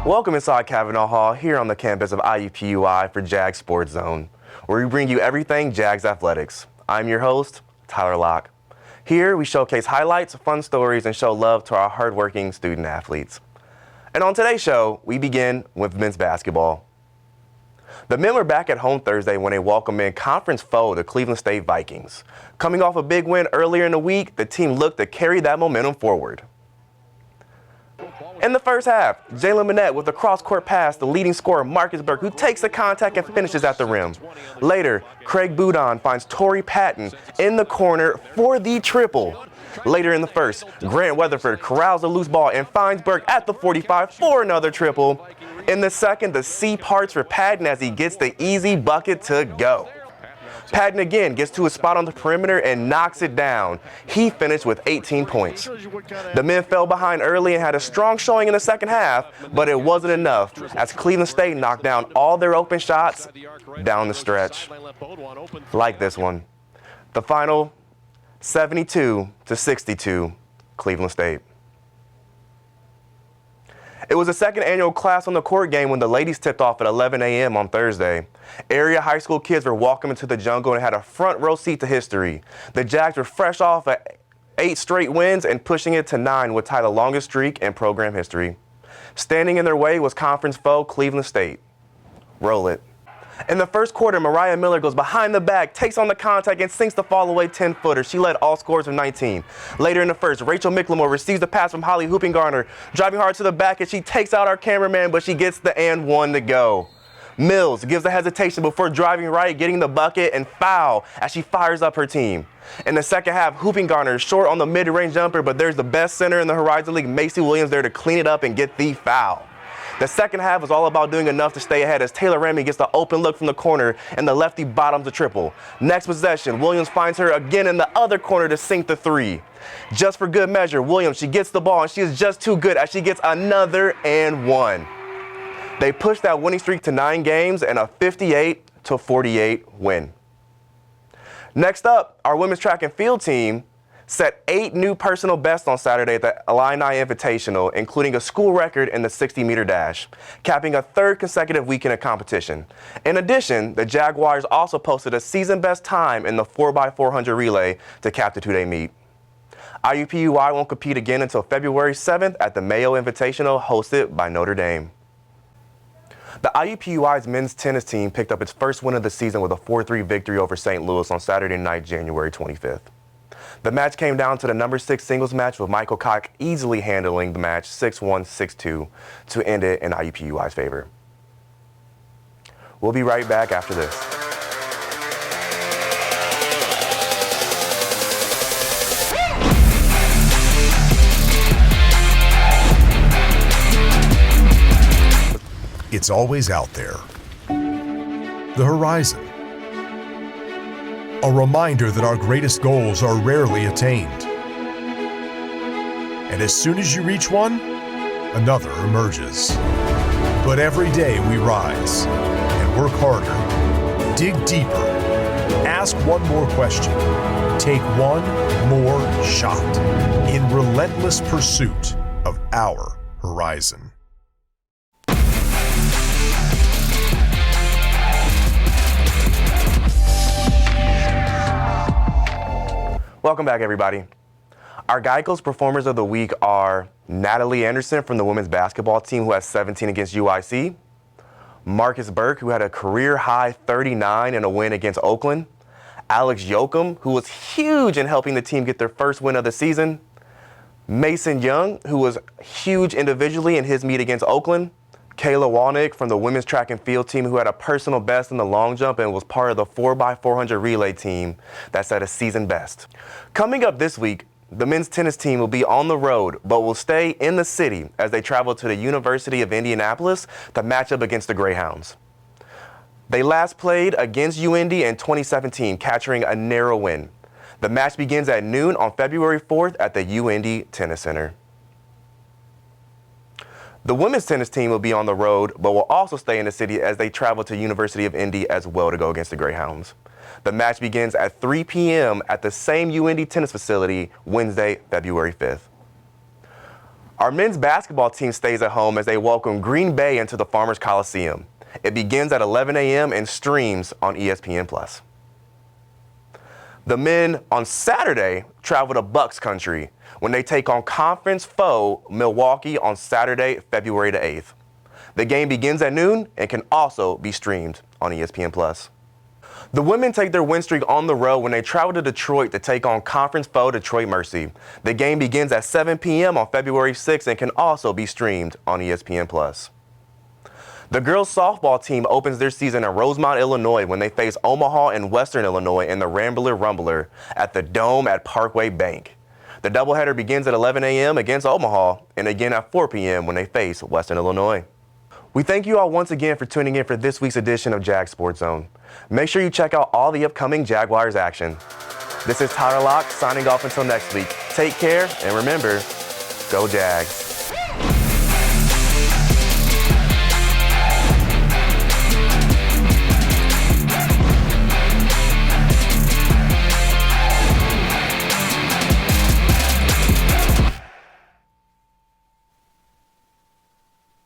Welcome inside Cavanaugh Hall here on the campus of IUPUI for Jag Sports Zone, where we bring you everything Jags athletics. I'm your host, Tyler Locke. Here we showcase highlights, fun stories, and show love to our hardworking student athletes. And on today's show, we begin with men's basketball. The men were back at home Thursday when they welcomed in conference foe, the Cleveland State Vikings. Coming off a big win earlier in the week, the team looked to carry that momentum forward. In the first half, Jalen Minette with a cross-court pass, the leading scorer Marcus Burke, who takes the contact and finishes at the rim. Later, Craig Boudon finds Torrey Patton in the corner for the triple. Later in the first, Grant Weatherford corrals a loose ball and finds Burke at the 45 for another triple. In the second, the C parts for Patton as he gets the easy bucket to go. Patton again gets to a spot on the perimeter and knocks it down. He finished with 18 points. The men fell behind early and had a strong showing in the second half, but it wasn't enough as Cleveland State knocked down all their open shots down the stretch. Like this one. The final, 72-62, Cleveland State. It was the second annual class on the court game when the ladies tipped off at 11 a.m. on Thursday. Area high school kids were welcome into the jungle and had a front row seat to history. The Jags were fresh off of 8 straight wins and pushing it to 9 would tie the longest streak in program history. Standing in their way was conference foe Cleveland State. Roll it. In the first quarter, Mariah Miller goes behind the back, takes on the contact, and sinks the fall-away 10-footer. She led all scorers with 19. Later in the first, Rachel Micklemore receives the pass from Holly Hoopingarner, driving hard to the back, and she takes out our cameraman, but she gets the and one to go. Mills gives a hesitation before driving right, getting the bucket, and foul as she fires up her team. In the second half, Hoopingarner is short on the mid-range jumper, but there's the best center in the Horizon League, Macy Williams, there to clean it up and get the foul. The second half was all about doing enough to stay ahead as Taylor Ramey gets the open look from the corner and the lefty bottoms a triple. Next possession, Williams finds her again in the other corner to sink the 3. Just for good measure, Williams, she gets the ball and she is just too good as she gets another and one. They push that winning streak to 9 games and a 58-48 win. Next up, our women's track and field team set 8 new personal bests on Saturday at the Illini Invitational, including a school record in the 60-meter dash, capping a 3rd consecutive weekend of competition. In addition, the Jaguars also posted a season-best time in the 4x400 relay to cap the 2-day meet. IUPUI won't compete again until February 7th at the Mayo Invitational hosted by Notre Dame. The IUPUI's men's tennis team picked up its first win of the season with a 4-3 victory over St. Louis on Saturday night, January 25th. The match came down to the number 6 singles match with Michael Koch easily handling the match 6-1, 6-2 to end it in IUPUI's favor. We'll be right back after this. It's always out there. The horizon. A reminder that our greatest goals are rarely attained. And as soon as you reach one, another emerges. But every day we rise and work harder, dig deeper, ask one more question, take one more shot in relentless pursuit of our horizon. Welcome back, everybody. Our Geicos performers of the week are Natalie Anderson from the women's basketball team, who has 17 against UIC, Marcus Burke, who had a career-high 39 in a win against Oakland, Alex Yoakum, who was huge in helping the team get their first win of the season, Mason Young, who was huge individually in his meet against Oakland, Kayla Walnick from the women's track and field team, who had a personal best in the long jump and was part of the 4x400 relay team that set a season best. Coming up this week, the men's tennis team will be on the road, but will stay in the city as they travel to the University of Indianapolis to match up against the Greyhounds. They last played against UIndy in 2017, capturing a narrow win. The match begins at noon on February 4th at the UIndy Tennis Center. The women's tennis team will be on the road, but will also stay in the city as they travel to University of Indy as well to go against the Greyhounds. The match begins at 3 p.m. at the same UIndy tennis facility Wednesday, February 5th. Our Our men's basketball team stays at home as they welcome Green Bay into the Farmers Coliseum. It begins at 11 a.m. and streams on ESPN+. The men on Saturday travel to Bucks country when they take on conference foe Milwaukee on Saturday, February the 8th. The game begins at noon and can also be streamed on ESPN+. The women take their win streak on the road when they travel to Detroit to take on conference foe Detroit Mercy. The game begins at 7 p.m. on February 6th and can also be streamed on ESPN+. The girls softball team opens their season in Rosemont, Illinois when they face Omaha and Western Illinois in the Rambler Rumbler at the Dome at Parkway Bank. The doubleheader begins at 11 a.m. against Omaha and again at 4 p.m. when they face Western Illinois. We thank you all once again for tuning in for this week's edition of Jag Sports Zone. Make sure you check out all the upcoming Jaguars action. This is Tyler Locke signing off until next week. Take care and remember, go Jags.